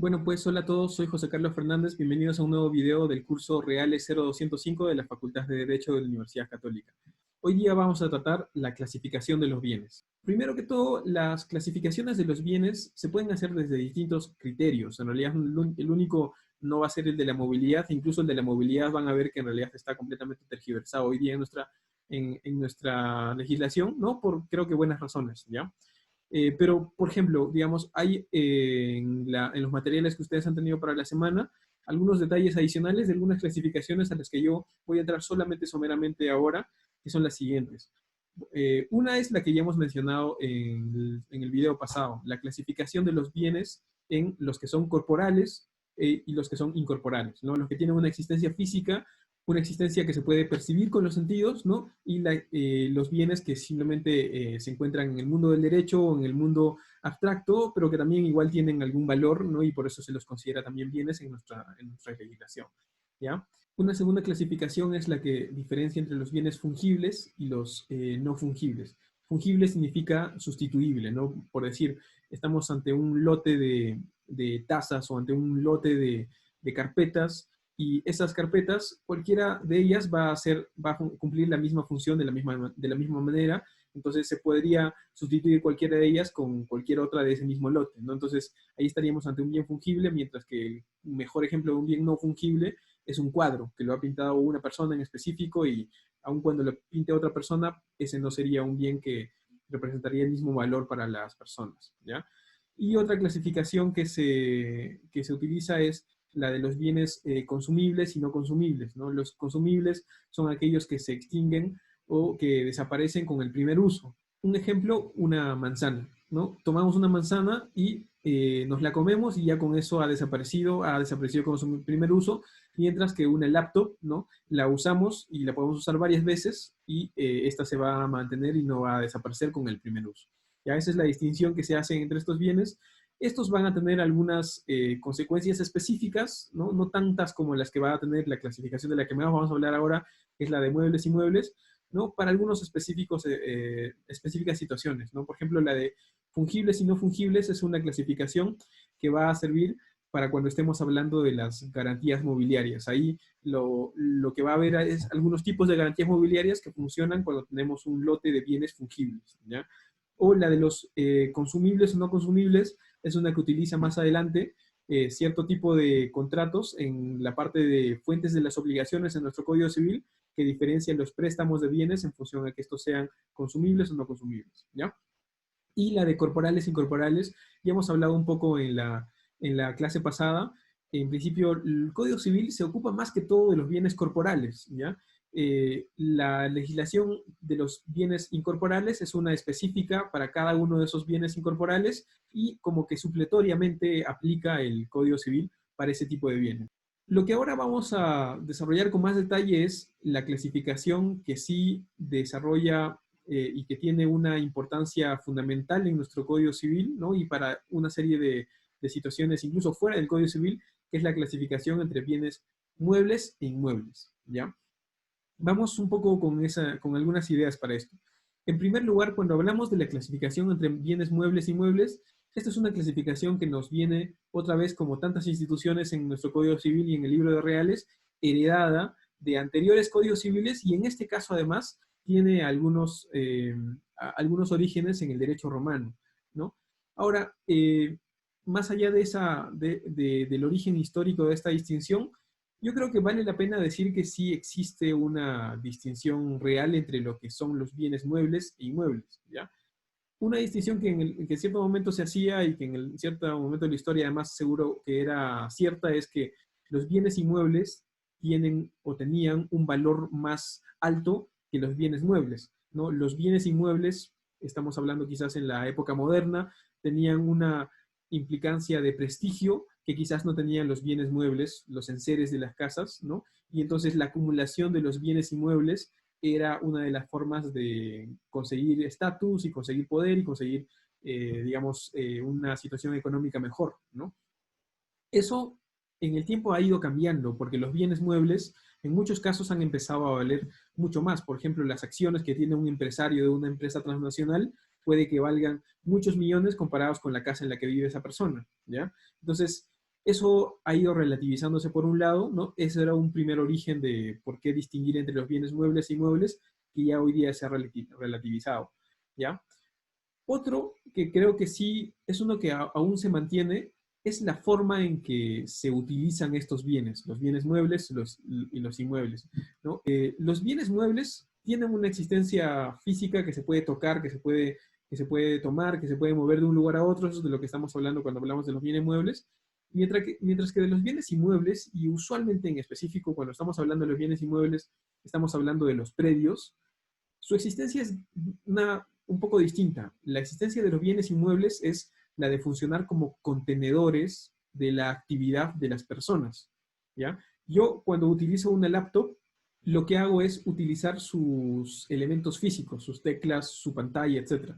Bueno, pues hola a todos, soy José Carlos Fernández, bienvenidos a un nuevo video del curso Reales 0205 de la Facultad de Derecho de la Universidad Católica. Hoy día vamos a tratar la clasificación de los bienes. Primero que todo, las clasificaciones de los bienes se pueden hacer desde distintos criterios. En realidad, el único no va a ser el de la movilidad, incluso el de la movilidad van a ver que en realidad está completamente tergiversado hoy día en nuestra legislación, ¿no? Por creo que buenas razones, ¿ya? Pero, por ejemplo, digamos, hay en los materiales que ustedes han tenido para la semana algunos detalles adicionales de algunas clasificaciones a las que yo voy a entrar solamente someramente ahora, que son las siguientes. Una es la que ya hemos mencionado en el video pasado, la clasificación de los bienes en los que son corporales y los que son incorporales, ¿no? Los que tienen una existencia física, una existencia que se puede percibir con los sentidos, ¿no? Y los bienes que simplemente se encuentran en el mundo del derecho o en el mundo abstracto, pero que también igual tienen algún valor, ¿no? Y por eso se los considera también bienes en nuestra legislación, ¿ya? Una segunda clasificación es la que diferencia entre los bienes fungibles y los no fungibles. Fungible significa sustituible, ¿no? Por decir, estamos ante un lote de tazas o ante un lote de carpetas, y esas carpetas, cualquiera de ellas va a cumplir la misma función de la misma manera. Entonces se podría sustituir cualquiera de ellas con cualquier otra de ese mismo lote, ¿no? Entonces ahí estaríamos ante un bien fungible, mientras que el mejor ejemplo de un bien no fungible es un cuadro que lo ha pintado una persona en específico, y aun cuando lo pinte otra persona, ese no sería un bien que representaría el mismo valor para las personas, ¿ya? Y otra clasificación que se utiliza es la de los bienes consumibles y no consumibles, ¿no? Los consumibles son aquellos que se extinguen o que desaparecen con el primer uso. Un ejemplo, una manzana, ¿no? Tomamos una manzana y nos la comemos y ya con eso ha desaparecido con su primer uso, mientras que una laptop, ¿no? La usamos y la podemos usar varias veces y esta se va a mantener y no va a desaparecer con el primer uso. Ya esa es la distinción que se hace entre estos bienes. Estos van a tener algunas consecuencias específicas, ¿no? No tantas como las que va a tener la clasificación de la que más vamos a hablar ahora, que es la de muebles y muebles, ¿no? Para algunos específicas situaciones, ¿no? Por ejemplo, la de fungibles y no fungibles es una clasificación que va a servir para cuando estemos hablando de las garantías mobiliarias. Ahí lo que va a haber es algunos tipos de garantías mobiliarias que funcionan cuando tenemos un lote de bienes fungibles, ¿ya? O la de los consumibles o no consumibles es una que utiliza más adelante cierto tipo de contratos en la parte de fuentes de las obligaciones en nuestro Código Civil, que diferencian los préstamos de bienes en función a que estos sean consumibles o no consumibles, ¿ya? Y la de corporales e incorporales, ya hemos hablado un poco en la clase pasada. En principio, el Código Civil se ocupa más que todo de los bienes corporales, ¿ya? La legislación de los bienes incorporales es una específica para cada uno de esos bienes incorporales y como que supletoriamente aplica el Código Civil para ese tipo de bienes. Lo que ahora vamos a desarrollar con más detalle es la clasificación que sí desarrolla y que tiene una importancia fundamental en nuestro Código Civil, ¿no? Y para una serie de situaciones incluso fuera del Código Civil, que es la clasificación entre bienes muebles e inmuebles, ¿ya? Vamos un poco con algunas ideas para esto. En primer lugar, cuando hablamos de la clasificación entre bienes muebles y inmuebles, esta es una clasificación que nos viene otra vez, como tantas instituciones en nuestro Código Civil y en el libro de reales, heredada de anteriores códigos civiles, y en este caso además tiene algunos orígenes en el derecho romano, ¿no? Ahora, más allá del origen histórico de esta distinción, yo creo que vale la pena decir que sí existe una distinción real entre lo que son los bienes muebles e inmuebles, ¿ya? Una distinción que en cierto momento se hacía y que en cierto momento de la historia además seguro que era cierta, es que los bienes inmuebles tienen o tenían un valor más alto que los bienes muebles, ¿no? Los bienes inmuebles, estamos hablando quizás en la época moderna, tenían una implicancia de prestigio que quizás no tenían los bienes muebles, los enseres de las casas, ¿no? Y entonces la acumulación de los bienes inmuebles era una de las formas de conseguir estatus y conseguir poder y conseguir, digamos, una situación económica mejor, ¿no? Eso en el tiempo ha ido cambiando, porque los bienes muebles en muchos casos han empezado a valer mucho más. Por ejemplo, las acciones que tiene un empresario de una empresa transnacional puede que valgan muchos millones comparados con la casa en la que vive esa persona, ¿ya? Entonces, Eso ha ido relativizándose por un lado, ¿no? Ese era un primer origen de por qué distinguir entre los bienes muebles e inmuebles, que ya hoy día se ha relativizado, ¿ya? Otro que creo que sí es uno que aún se mantiene es la forma en que se utilizan estos bienes, los bienes muebles y los inmuebles, ¿no? Los bienes muebles tienen una existencia física que se puede tocar, que se puede tomar, que se puede mover de un lugar a otro, eso es de lo que estamos hablando cuando hablamos de los bienes muebles, mientras que de los bienes inmuebles, y usualmente en específico cuando estamos hablando de los bienes inmuebles, estamos hablando de los predios, su existencia es un poco distinta. La existencia de los bienes inmuebles es la de funcionar como contenedores de la actividad de las personas, ¿ya? Yo cuando utilizo una laptop, lo que hago es utilizar sus elementos físicos, sus teclas, su pantalla, etc.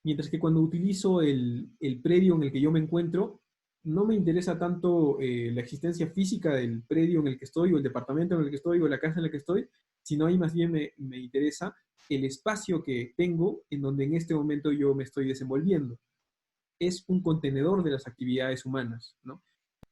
Mientras que cuando utilizo el predio en el que yo me encuentro, no me interesa tanto la existencia física del predio en el que estoy, o el departamento en el que estoy, o la casa en la que estoy, sino ahí más bien me interesa el espacio que tengo en donde en este momento yo me estoy desenvolviendo. Es un contenedor de las actividades humanas, ¿no?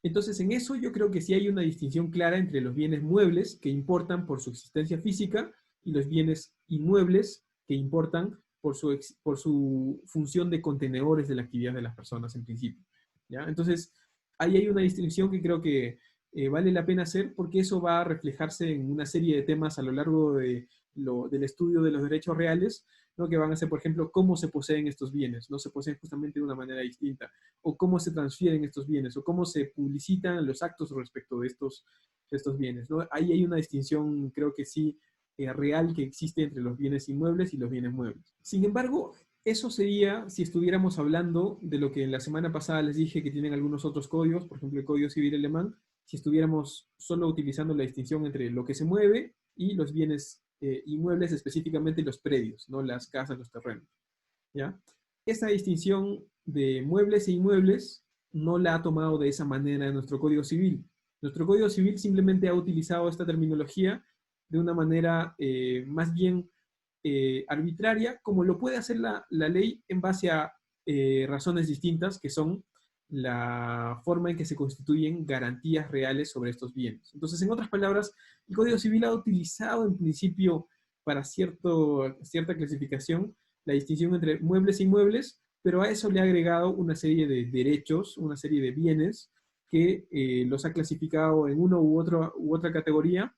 Entonces, en eso yo creo que sí hay una distinción clara entre los bienes muebles que importan por su existencia física y los bienes inmuebles que importan por su función de contenedores de la actividad de las personas en principio, ¿ya? Entonces, ahí hay una distinción que creo que vale la pena hacer porque eso va a reflejarse en una serie de temas a lo largo del estudio de los derechos reales, ¿no? Que van a ser, por ejemplo, cómo se poseen estos bienes, no se poseen justamente de una manera distinta, o cómo se transfieren estos bienes, o cómo se publicitan los actos respecto de estos bienes, ¿no? Ahí hay una distinción, creo que sí, real que existe entre los bienes inmuebles y los bienes muebles. Sin embargo, eso sería si estuviéramos hablando de lo que en la semana pasada les dije que tienen algunos otros códigos, por ejemplo el Código Civil alemán, si estuviéramos solo utilizando la distinción entre lo que se mueve y los bienes inmuebles, específicamente los predios, ¿no? Las casas, los terrenos, ¿ya? Esta distinción de muebles e inmuebles no la ha tomado de esa manera en nuestro Código Civil. Nuestro Código Civil simplemente ha utilizado esta terminología de una manera más bien arbitraria, como lo puede hacer la ley en base a razones distintas, que son la forma en que se constituyen garantías reales sobre estos bienes. Entonces, en otras palabras, el Código Civil ha utilizado en principio para cierta clasificación la distinción entre muebles e inmuebles, pero a eso le ha agregado una serie de derechos, una serie de bienes que los ha clasificado en uno u otra categoría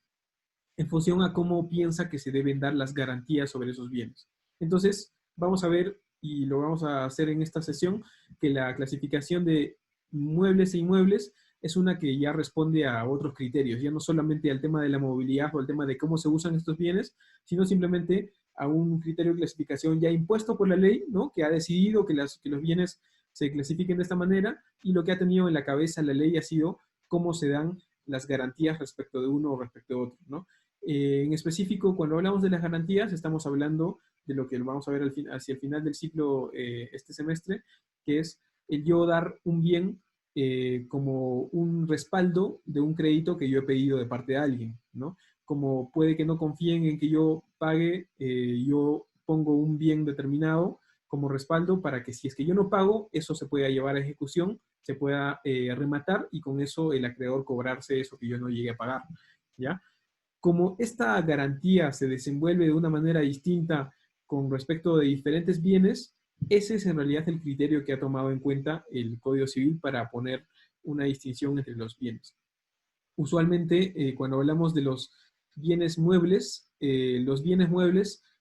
en función a cómo piensa que se deben dar las garantías sobre esos bienes. Entonces, vamos a ver, y lo vamos a hacer en esta sesión, que la clasificación de muebles e inmuebles es una que ya responde a otros criterios, ya no solamente al tema de la movilidad o al tema de cómo se usan estos bienes, sino simplemente a un criterio de clasificación ya impuesto por la ley, ¿no? Que ha decidido que los bienes se clasifiquen de esta manera, y lo que ha tenido en la cabeza la ley ha sido cómo se dan las garantías respecto de uno o respecto de otro, ¿no? En específico, cuando hablamos de las garantías, estamos hablando de lo que vamos a ver hacia el final del ciclo este semestre, que es el yo dar un bien como un respaldo de un crédito que yo he pedido de parte de alguien, ¿no? Como puede que no confíen en que yo pague, yo pongo un bien determinado como respaldo para que si es que yo no pago, eso se pueda llevar a ejecución, se pueda rematar y con eso el acreedor cobrarse eso que yo no llegué a pagar, ¿ya? Como esta garantía se desenvuelve de una manera distinta con respecto de diferentes bienes, ese es en realidad el criterio que ha tomado en cuenta el Código Civil para poner una distinción entre los bienes. Usualmente, cuando hablamos de los bienes muebles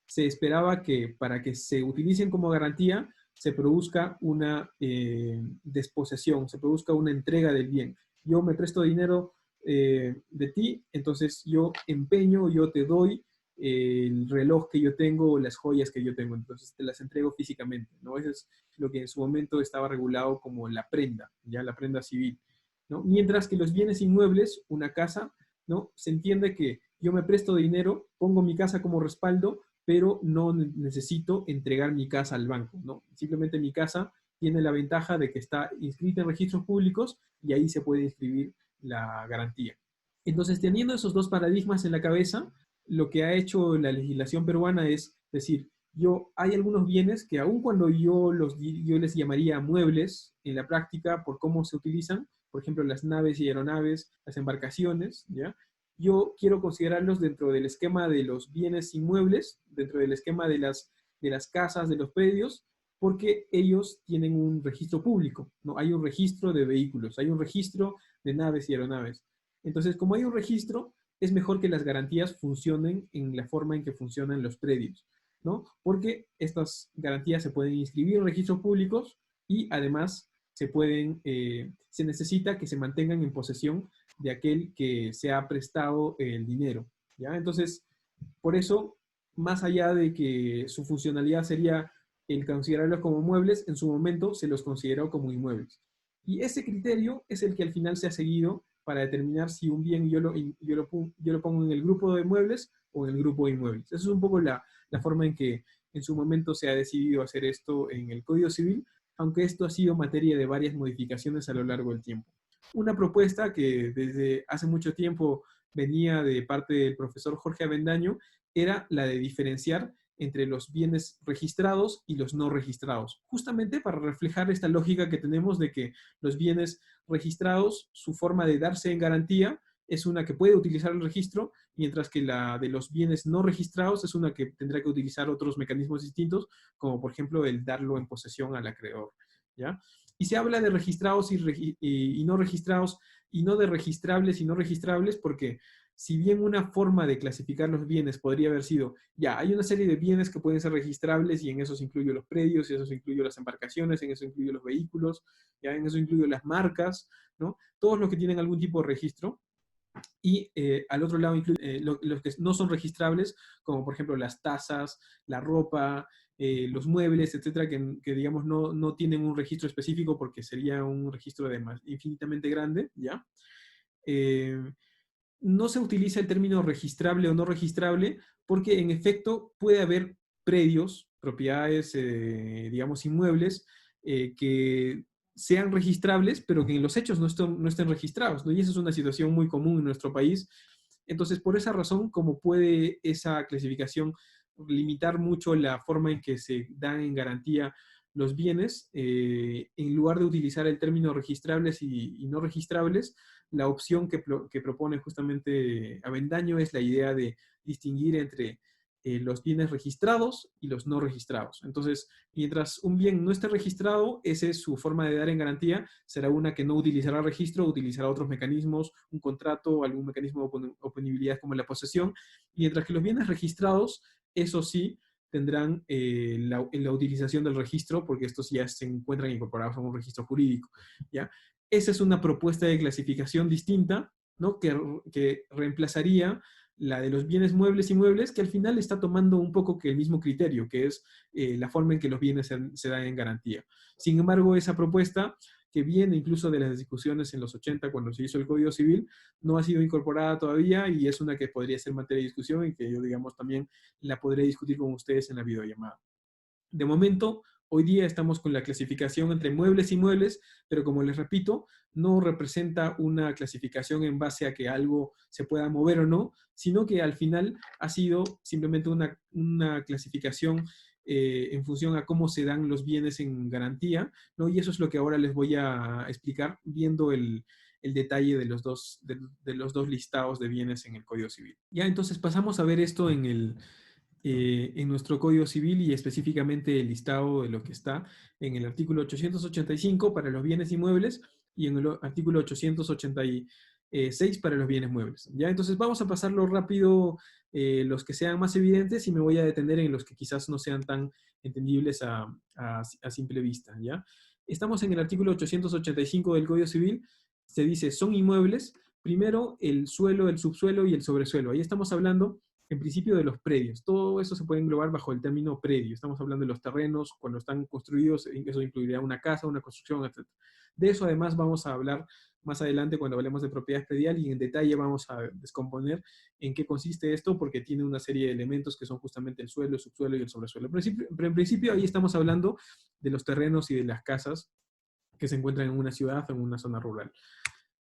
se esperaba que para que se utilicen como garantía se produzca una desposesión, se produzca una entrega del bien. Yo me presto dinero de ti, entonces yo empeño, yo te doy el reloj que yo tengo o las joyas que yo tengo, entonces te las entrego físicamente, ¿no? Eso es lo que en su momento estaba regulado como la prenda, ya la prenda civil, ¿no? Mientras que los bienes inmuebles, una casa, ¿no? Se entiende que yo me presto dinero, pongo mi casa como respaldo, pero no necesito entregar mi casa al banco, ¿no? Simplemente mi casa tiene la ventaja de que está inscrita en registros públicos y ahí se puede inscribir la garantía. Entonces, teniendo esos dos paradigmas en la cabeza, lo que ha hecho la legislación peruana es decir, hay algunos bienes que aun cuando yo les llamaría muebles en la práctica por cómo se utilizan, por ejemplo, las naves y aeronaves, las embarcaciones, ¿ya? Yo quiero considerarlos dentro del esquema de los bienes inmuebles, dentro del esquema de las casas, de los predios, porque ellos tienen un registro público, ¿no? Hay un registro de vehículos, hay un registro de naves y aeronaves. Entonces, como hay un registro, es mejor que las garantías funcionen en la forma en que funcionan los predios, ¿no? Porque estas garantías se pueden inscribir en registros públicos y además se necesita que se mantengan en posesión de aquel que se ha prestado el dinero, ¿ya? Entonces, por eso, más allá de que su funcionalidad sería el considerarlos como muebles, en su momento se los consideró como inmuebles. Y ese criterio es el que al final se ha seguido para determinar si un bien yo lo pongo en el grupo de muebles o en el grupo de inmuebles. Esa es un poco la forma en que en su momento se ha decidido hacer esto en el Código Civil, aunque esto ha sido materia de varias modificaciones a lo largo del tiempo. Una propuesta que desde hace mucho tiempo venía de parte del profesor Jorge Avendaño era la de diferenciar entre los bienes registrados y los no registrados, justamente para reflejar esta lógica que tenemos de que los bienes registrados, su forma de darse en garantía es una que puede utilizar el registro, mientras que la de los bienes no registrados es una que tendrá que utilizar otros mecanismos distintos, como por ejemplo el darlo en posesión al acreedor, ¿ya? Y se habla de registrados y no registrados, y no de registrables y no registrables, porque si bien una forma de clasificar los bienes podría haber sido, ya, hay una serie de bienes que pueden ser registrables y en esos incluyo los predios, y en esos incluyo las embarcaciones, en eso incluyo los vehículos, ya, en eso incluyo las marcas, ¿no? Todos los que tienen algún tipo de registro. Y al otro lado incluye los que no son registrables, como por ejemplo las tasas, la ropa, los muebles, etcétera, que digamos no tienen un registro específico porque sería un registro infinitamente grande, ¿ya? Eh, no se utiliza el término registrable o no registrable porque en efecto puede haber predios, propiedades, digamos, inmuebles, que sean registrables, pero que en los hechos no estén registrados, ¿no? Y esa es una situación muy común en nuestro país. Entonces, por esa razón, como puede esa clasificación limitar mucho la forma en que se dan en garantía los bienes, en lugar de utilizar el término registrables y no registrables, la opción que propone justamente Avendaño es la idea de distinguir entre los bienes registrados y los no registrados. Entonces, mientras un bien no esté registrado, esa es su forma de dar en garantía, será una que no utilizará registro, utilizará otros mecanismos, un contrato, algún mecanismo de oponibilidad como la posesión, mientras que los bienes registrados, eso sí, tendrán la utilización del registro, porque estos ya se encuentran incorporados a un registro jurídico, ¿ya? Esa es una propuesta de clasificación distinta, ¿no? Que reemplazaría la de los bienes muebles y inmuebles, que al final está tomando un poco que el mismo criterio, que es la forma en que los bienes se dan en garantía. Sin embargo, esa propuesta, que viene incluso de las discusiones en los 80, cuando se hizo el Código Civil, no ha sido incorporada todavía y es una que podría ser materia de discusión y que yo, digamos, también la podré discutir con ustedes en la videollamada. De momento, hoy día estamos con la clasificación entre muebles y muebles, pero como les repito, no representa una clasificación en base a que algo se pueda mover o no, sino que al final ha sido simplemente una clasificación en función a cómo se dan los bienes en garantía, ¿no? Y eso es lo que ahora les voy a explicar viendo el detalle de los dos listados de bienes en el Código Civil. Ya, entonces pasamos a ver esto en nuestro Código Civil y específicamente el listado de lo que está en el artículo 885 para los bienes inmuebles y en el artículo 886 para los bienes muebles. ¿Ya? Entonces vamos a pasarlo rápido los que sean más evidentes y me voy a detener en los que quizás no sean tan entendibles a simple vista. ¿Ya? Estamos en el artículo 885 del Código Civil. Se dice, son inmuebles, primero el suelo, el subsuelo y el sobresuelo. Ahí estamos hablando en principio de los predios. Todo eso se puede englobar bajo el término predio. Estamos hablando de los terrenos, cuando están construidos, eso incluiría una casa, una construcción, etc. De eso además vamos a hablar más adelante cuando hablemos de propiedad predial y en detalle vamos a descomponer en qué consiste esto porque tiene una serie de elementos que son justamente el suelo, el subsuelo y el sobresuelo. Pero en principio ahí estamos hablando de los terrenos y de las casas que se encuentran en una ciudad o en una zona rural.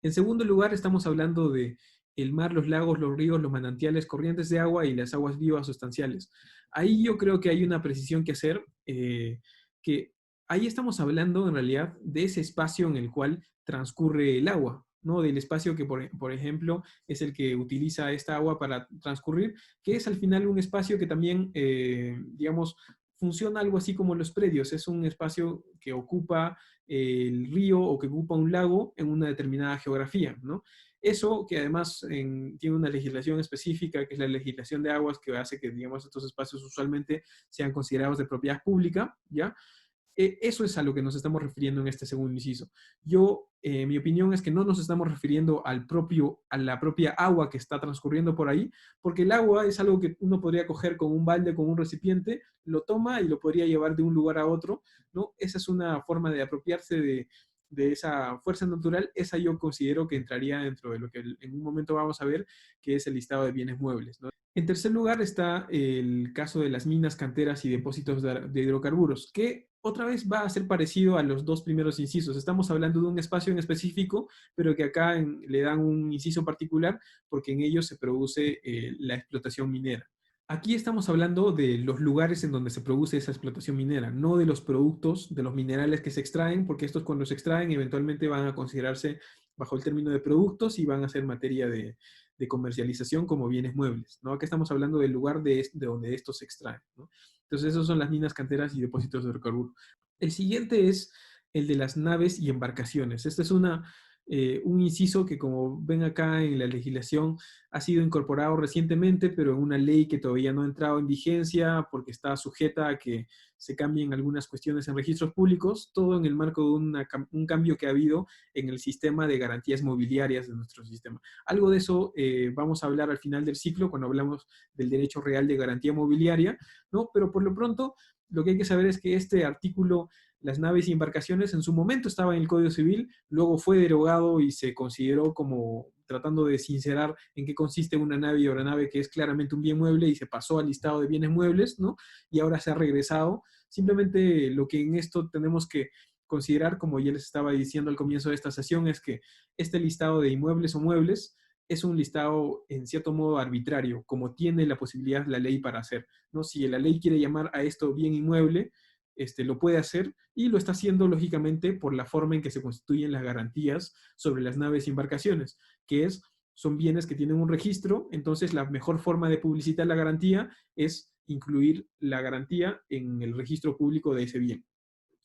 En segundo lugar, estamos hablando de el mar, los lagos, los ríos, los manantiales, corrientes de agua y las aguas vivas sustanciales. Ahí yo creo que hay una precisión que hacer, que ahí estamos hablando en realidad de ese espacio en el cual transcurre el agua, ¿no? Del espacio que, por ejemplo, es el que utiliza esta agua para transcurrir, que es al final un espacio que también, digamos, funciona algo así como los predios. Es un espacio que ocupa el río o que ocupa un lago en una determinada geografía, ¿no? Eso que además tiene una legislación específica, que es la legislación de aguas, que hace que, digamos, estos espacios usualmente sean considerados de propiedad pública, ¿ya? Eso es a lo que nos estamos refiriendo en este segundo inciso. Mi opinión es que no nos estamos refiriendo a la propia agua que está transcurriendo por ahí, porque el agua es algo que uno podría coger con un balde, con un recipiente, lo toma y lo podría llevar de un lugar a otro, ¿no? Esa es una forma de apropiarse de esa fuerza natural. Esa yo considero que entraría dentro de lo que en un momento vamos a ver, que es el listado de bienes muebles, ¿no? En tercer lugar está el caso de las minas, canteras y depósitos de hidrocarburos, que otra vez va a ser parecido a los dos primeros incisos. Estamos hablando de un espacio en específico, pero que acá le dan un inciso particular porque en ellos se produce la explotación minera. Aquí estamos hablando de los lugares en donde se produce esa explotación minera, no de los productos, de los minerales que se extraen, porque estos cuando se extraen eventualmente van a considerarse bajo el término de productos y van a ser materia de comercialización como bienes muebles, ¿no? Acá estamos hablando del lugar de donde estos se extraen, ¿no? Entonces, esos son las minas, canteras y depósitos de hidrocarburos. El siguiente es el de las naves y embarcaciones. Este es un inciso que, como ven acá en la legislación, ha sido incorporado recientemente, pero en una ley que todavía no ha entrado en vigencia porque está sujeta a que se cambien algunas cuestiones en registros públicos, todo en el marco de un cambio que ha habido en el sistema de garantías mobiliarias de nuestro sistema. Algo de eso vamos a hablar al final del ciclo, cuando hablamos del derecho real de garantía mobiliaria, ¿no? Pero por lo pronto, lo que hay que saber es que este artículo, las naves y embarcaciones, en su momento estaba en el Código Civil, luego fue derogado y se consideró como tratando de sincerar en qué consiste una nave y aeronave, que es claramente un bien mueble, y se pasó al listado de bienes muebles, ¿no? Y ahora se ha regresado. Simplemente lo que en esto tenemos que considerar, como ya les estaba diciendo al comienzo de esta sesión, es que este listado de inmuebles o muebles es un listado en cierto modo arbitrario, como tiene la posibilidad la ley para hacer, ¿no? Si la ley quiere llamar a esto bien inmueble, lo puede hacer y lo está haciendo lógicamente por la forma en que se constituyen las garantías sobre las naves y embarcaciones, son bienes que tienen un registro. Entonces la mejor forma de publicitar la garantía es incluir la garantía en el registro público de ese bien,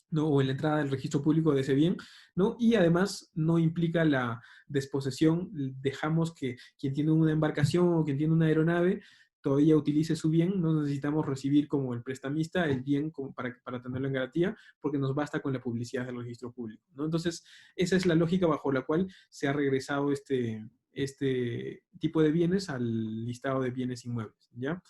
¿no? O en la entrada del registro público de ese bien, ¿no? Y además no implica la desposesión. Dejamos que quien tiene una embarcación o quien tiene una aeronave todavía utilice su bien. No necesitamos recibir como el prestamista el bien como para tenerlo en garantía, porque nos basta con la publicidad del registro público, ¿no? Entonces, esa es la lógica bajo la cual se ha regresado este tipo de bienes al listado de bienes inmuebles, ¿ya?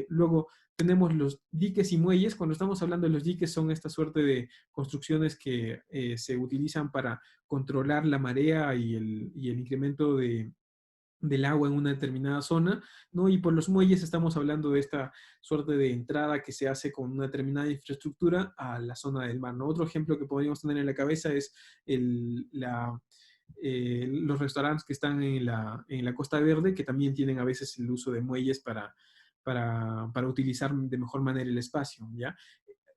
Luego tenemos los diques y muelles. Cuando estamos hablando de los diques, son esta suerte de construcciones que se utilizan para controlar la marea y el incremento del agua en una determinada zona, ¿no? Y por los muelles estamos hablando de esta suerte de entrada que se hace con una determinada infraestructura a la zona del mar, ¿no? Otro ejemplo que podríamos tener en la cabeza es los restaurantes que están en la Costa Verde, que también tienen a veces el uso de muelles para utilizar de mejor manera el espacio, ¿ya?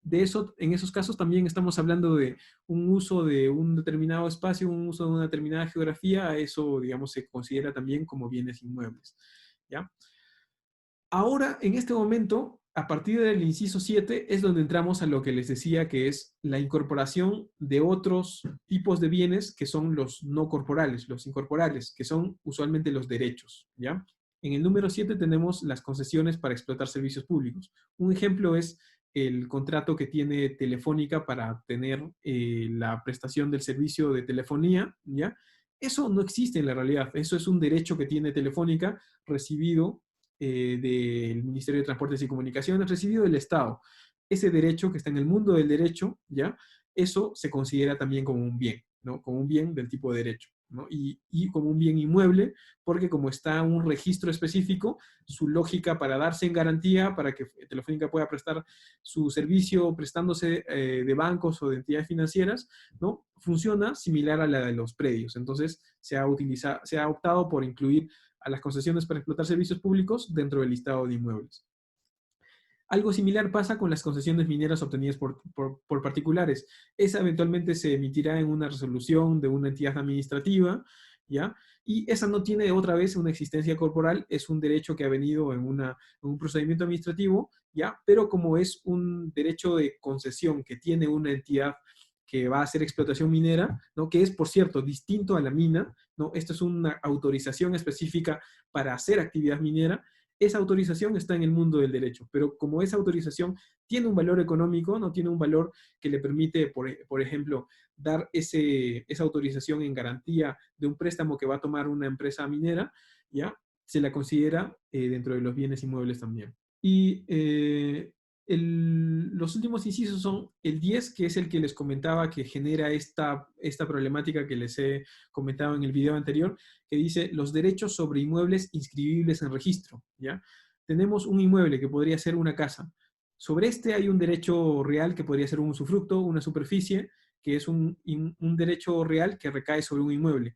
En esos casos también estamos hablando de un uso de un determinado espacio, un uso de una determinada geografía. A eso, digamos, se considera también como bienes inmuebles, ¿ya? Ahora, en este momento, a partir del inciso 7, es donde entramos a lo que les decía, que es la incorporación de otros tipos de bienes que son los no corporales, los incorporales, que son usualmente los derechos, ¿ya? En el número 7 tenemos las concesiones para explotar servicios públicos. Un ejemplo es el contrato que tiene Telefónica para tener la prestación del servicio de telefonía, ¿ya? Eso no existe en la realidad. Eso es un derecho que tiene Telefónica recibido del Ministerio de Transportes y Comunicaciones, recibido del Estado. Ese derecho que está en el mundo del derecho, ¿ya? Eso se considera también como un bien, ¿no? Como un bien del tipo de derecho, ¿no? Y como un bien inmueble, porque como está un registro específico, su lógica para darse en garantía, para que Telefónica pueda prestar su servicio prestándose de bancos o de entidades financieras, ¿no? Funciona similar a la de los predios. Entonces, se ha optado por incluir a las concesiones para explotar servicios públicos dentro del listado de inmuebles. Algo similar pasa con las concesiones mineras obtenidas por particulares. Esa eventualmente se emitirá en una resolución de una entidad administrativa, ¿ya? Y esa no tiene otra vez una existencia corporal, es un derecho que ha venido en un procedimiento administrativo, ¿ya? Pero como es un derecho de concesión que tiene una entidad que va a hacer explotación minera, ¿no? Que es, por cierto, distinto a la mina, ¿no? Esto es una autorización específica para hacer actividad minera. Esa autorización está en el mundo del derecho, pero como esa autorización tiene un valor económico, no tiene un valor que le permite, por ejemplo, dar esa autorización en garantía de un préstamo que va a tomar una empresa minera, ¿ya? Se la considera dentro de los bienes inmuebles también. Y los últimos incisos son el 10, que es el que les comentaba que genera esta problemática que les he comentado en el video anterior, que dice los derechos sobre inmuebles inscribibles en registro, ¿ya? Tenemos un inmueble que podría ser una casa. Sobre este hay un derecho real que podría ser un usufructo, una superficie, que es un derecho real que recae sobre un inmueble.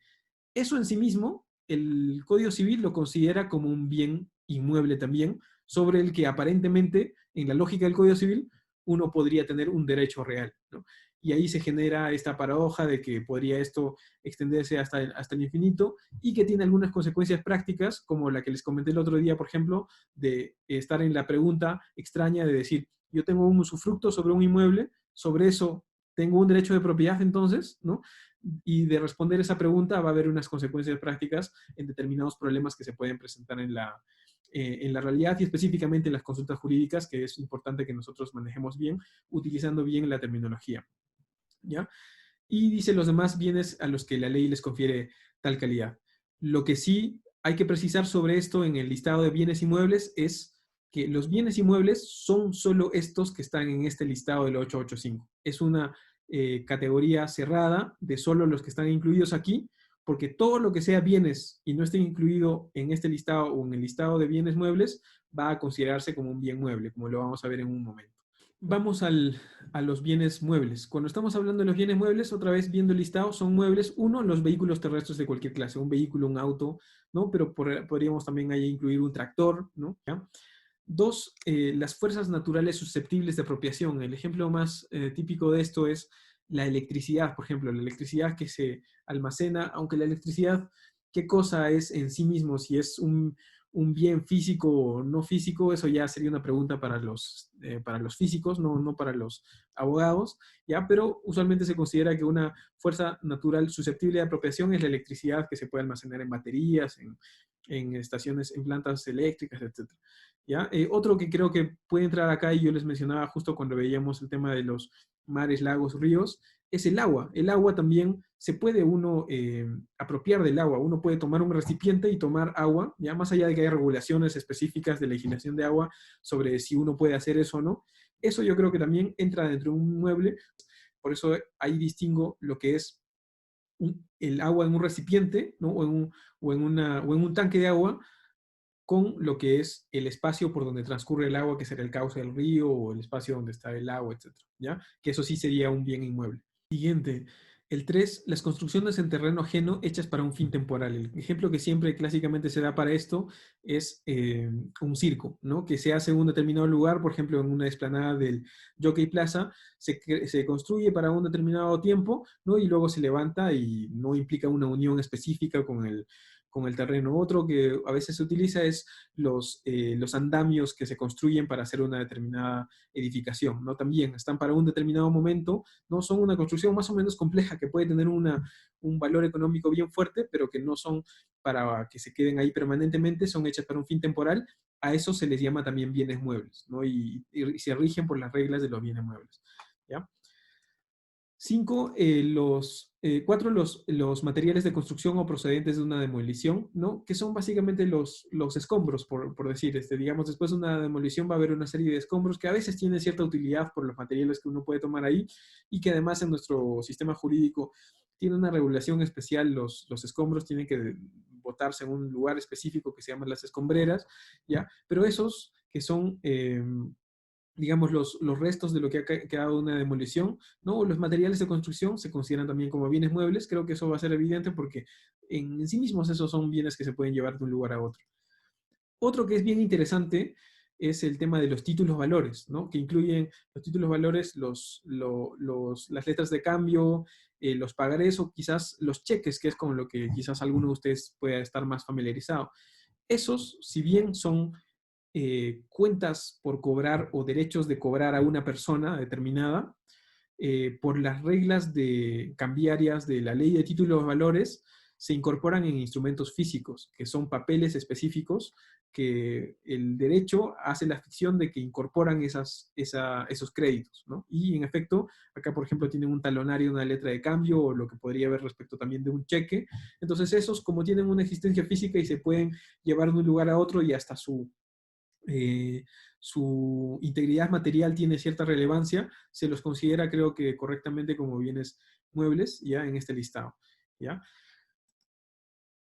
Eso en sí mismo, el Código Civil lo considera como un bien inmueble también, sobre el que aparentemente, en la lógica del Código Civil, uno podría tener un derecho real, ¿no? Y ahí se genera esta paradoja de que podría esto extenderse hasta el infinito y que tiene algunas consecuencias prácticas, como la que les comenté el otro día, por ejemplo, de estar en la pregunta extraña de decir, yo tengo un usufructo sobre un inmueble, sobre eso tengo un derecho de propiedad entonces, ¿no? Y de responder esa pregunta va a haber unas consecuencias prácticas en determinados problemas que se pueden presentar en la realidad y específicamente en las consultas jurídicas, que es importante que nosotros manejemos bien, utilizando bien la terminología, ¿ya? Y dice los demás bienes a los que la ley les confiere tal calidad. Lo que sí hay que precisar sobre esto en el listado de bienes inmuebles es que los bienes inmuebles son solo estos que están en este listado del 885. Es una categoría cerrada de solo los que están incluidos aquí, porque todo lo que sea bienes y no esté incluido en este listado o en el listado de bienes muebles va a considerarse como un bien mueble, como lo vamos a ver en un momento. Vamos a los bienes muebles. Cuando estamos hablando de los bienes muebles, otra vez viendo el listado, son muebles, uno, los vehículos terrestres de cualquier clase, un vehículo, un auto, ¿no? Pero podríamos también ahí incluir un tractor, ¿no? ¿Ya? Dos, las fuerzas naturales susceptibles de apropiación. El ejemplo más típico de esto es la electricidad, por ejemplo, la electricidad que se almacena, aunque la electricidad, ¿qué cosa es en sí mismo? Si es un bien físico o no físico, eso ya sería una pregunta para los físicos, no para los abogados, ¿ya? Pero usualmente se considera que una fuerza natural susceptible de apropiación es la electricidad que se puede almacenar en baterías, en estaciones, en plantas eléctricas, etc. ¿Ya? Otro que creo que puede entrar acá, y yo les mencionaba justo cuando veíamos el tema de los mares, lagos, ríos, es el agua. El agua también se puede uno apropiar del agua. Uno puede tomar un recipiente y tomar agua, ya más allá de que haya regulaciones específicas de legislación de agua sobre si uno puede hacer eso o no. Eso yo creo que también entra dentro de un mueble. Por eso ahí distingo lo que es el agua en un recipiente, ¿no? O en un tanque de agua, con lo que es el espacio por donde transcurre el agua, que será el cauce del río o el espacio donde está el agua, etcétera, ¿ya? Que eso sí sería un bien inmueble. Siguiente, el 3, las construcciones en terreno ajeno hechas para un fin temporal. El ejemplo que siempre clásicamente se da para esto es un circo, ¿no? Que se hace en un determinado lugar, por ejemplo, en una explanada del Jockey Plaza, se construye para un determinado tiempo, ¿no? Y luego se levanta y no implica una unión específica con el terreno. Otro que a veces se utiliza es los andamios que se construyen para hacer una determinada edificación, ¿no? También están para un determinado momento, ¿no? Son una construcción más o menos compleja que puede tener un valor económico bien fuerte, pero que no son para que se queden ahí permanentemente, son hechas para un fin temporal. A eso se les llama también bienes muebles, ¿no? Y se rigen por las reglas de los bienes muebles, ¿ya? 5, cuatro, los materiales de construcción o procedentes de una demolición, ¿no? Que son básicamente los escombros, por decir, digamos, después de una demolición va a haber una serie de escombros que a veces tienen cierta utilidad por los materiales que uno puede tomar ahí y que además en nuestro sistema jurídico tiene una regulación especial, los escombros tienen que botarse en un lugar específico que se llaman las escombreras, ¿ya? Pero esos que son digamos, los restos de lo que ha quedado de una demolición, ¿no? Los materiales de construcción se consideran también como bienes muebles. Creo que eso va a ser evidente porque en sí mismos esos son bienes que se pueden llevar de un lugar a otro. Otro que es bien interesante es el tema de los títulos valores, ¿no? Que incluyen los títulos valores, las letras de cambio, los pagarés o quizás los cheques, que es con lo que quizás alguno de ustedes pueda estar más familiarizado. Esos, si bien son cuentas por cobrar o derechos de cobrar a una persona determinada, por las reglas cambiarias de la ley de títulos de valores, se incorporan en instrumentos físicos, que son papeles específicos que el derecho hace la ficción de que incorporan esos créditos, ¿no? Y en efecto, acá por ejemplo tienen un talonario, una letra de cambio, o lo que podría haber respecto también de un cheque. Entonces esos, como tienen una existencia física y se pueden llevar de un lugar a otro y hasta su integridad material tiene cierta relevancia, se los considera, creo que correctamente, como bienes muebles, ya en este listado, ¿ya?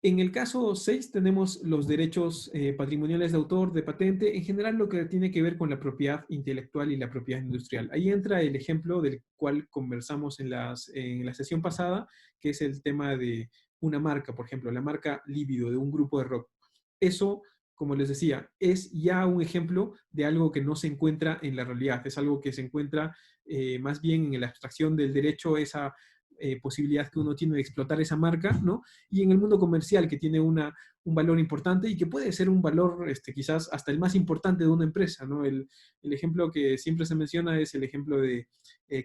En el caso 6 tenemos los derechos patrimoniales de autor, de patente, en general lo que tiene que ver con la propiedad intelectual y la propiedad industrial. Ahí entra el ejemplo del cual conversamos en la sesión pasada, que es el tema de una marca, por ejemplo, la marca Líbido de un grupo de rock. Eso, como les decía, es ya un ejemplo de algo que no se encuentra en la realidad, es algo que se encuentra más bien en la abstracción del derecho, esa posibilidad que uno tiene de explotar esa marca, ¿no? Y en el mundo comercial, que tiene un valor importante y que puede ser un valor quizás hasta el más importante de una empresa, ¿no? El ejemplo que siempre se menciona es el ejemplo de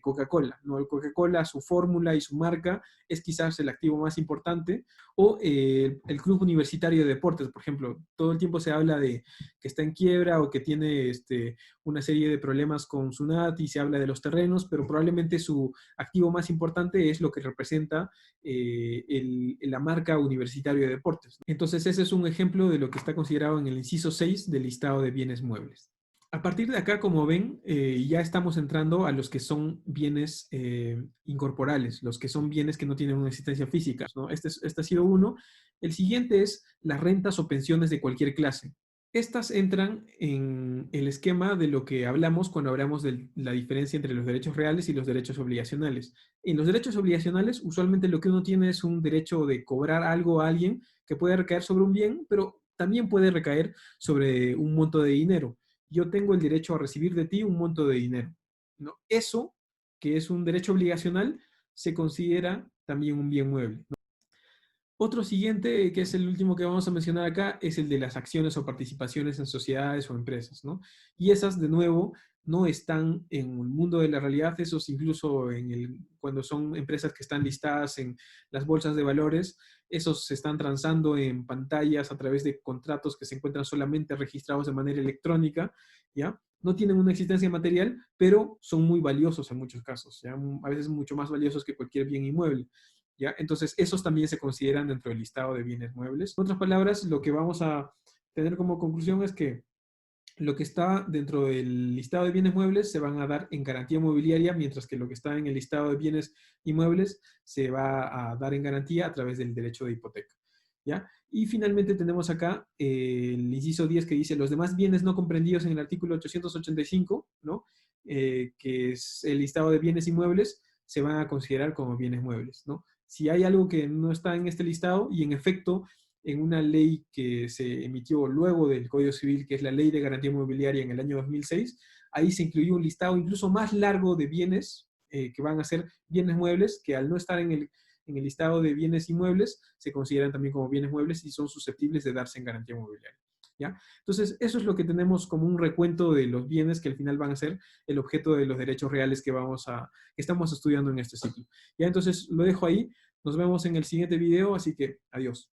Coca-Cola, ¿no? El Coca-Cola, su fórmula y su marca es quizás el activo más importante, o el Club Universitario de Deportes, por ejemplo. Todo el tiempo se habla de que está en quiebra o que tiene una serie de problemas con SUNAT y se habla de los terrenos, pero probablemente su activo más importante es lo que representa la marca Universitario de Deportes. Entonces ese es un ejemplo de lo que está considerado en el inciso 6 del listado de bienes muebles. A partir de acá, como ven, ya estamos entrando a los que son bienes incorporales, los que son bienes que no tienen una existencia física, ¿no? Este ha sido uno. El siguiente es las rentas o pensiones de cualquier clase. Estas entran en el esquema de lo que hablamos cuando hablamos de la diferencia entre los derechos reales y los derechos obligacionales. En los derechos obligacionales, usualmente lo que uno tiene es un derecho de cobrar algo a alguien que puede recaer sobre un bien, pero también puede recaer sobre un monto de dinero. Yo tengo el derecho a recibir de ti un monto de dinero, ¿no? Eso, que es un derecho obligacional, se considera también un bien mueble, ¿no? Otro siguiente, que es el último que vamos a mencionar acá, es el de las acciones o participaciones en sociedades o empresas, ¿no? Y esas, de nuevo, no están en el mundo de la realidad, esos incluso cuando son empresas que están listadas en las bolsas de valores, esos se están transando en pantallas a través de contratos que se encuentran solamente registrados de manera electrónica, ¿ya? No tienen una existencia material, pero son muy valiosos en muchos casos, ¿ya? A veces mucho más valiosos que cualquier bien inmueble, ¿ya? Entonces, esos también se consideran dentro del listado de bienes muebles. En otras palabras, lo que vamos a tener como conclusión es que lo que está dentro del listado de bienes muebles se van a dar en garantía mobiliaria, mientras que lo que está en el listado de bienes inmuebles se va a dar en garantía a través del derecho de hipoteca, ¿ya? Y finalmente tenemos acá el inciso 10 que dice los demás bienes no comprendidos en el artículo 885, ¿no? Que es el listado de bienes inmuebles, se van a considerar como bienes muebles, ¿no? Si hay algo que no está en este listado y en efecto en una ley que se emitió luego del Código Civil, que es la Ley de Garantía Mobiliaria en el año 2006, ahí se incluyó un listado incluso más largo de bienes que van a ser bienes muebles, que al no estar en el listado de bienes inmuebles, se consideran también como bienes muebles y son susceptibles de darse en garantía mobiliaria, ¿ya? Entonces, eso es lo que tenemos como un recuento de los bienes que al final van a ser el objeto de los derechos reales que estamos estudiando en este ciclo. Ya, entonces lo dejo ahí. Nos vemos en el siguiente video, así que adiós.